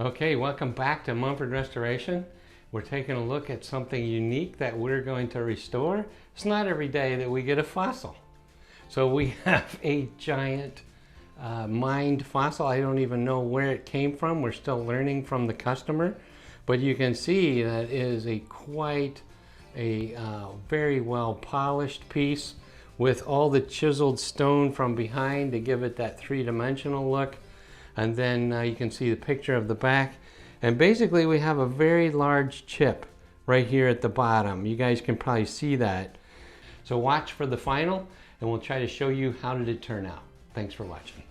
Okay, welcome back to Mumford Restoration. We're taking a look at something unique that we're going to restore. It's not every day that we get a fossil. So we have a giant mined fossil. I don't even know where it came from. We're still learning from the customer. But you can see that it is quite a very well polished piece with all the chiseled stone from behind to give it that three-dimensional look. And then you can see the picture of the back. And basically we have a very large chip right here at the bottom. You guys can probably see that. So watch for the final and we'll try to show you how did it turn out. Thanks for watching.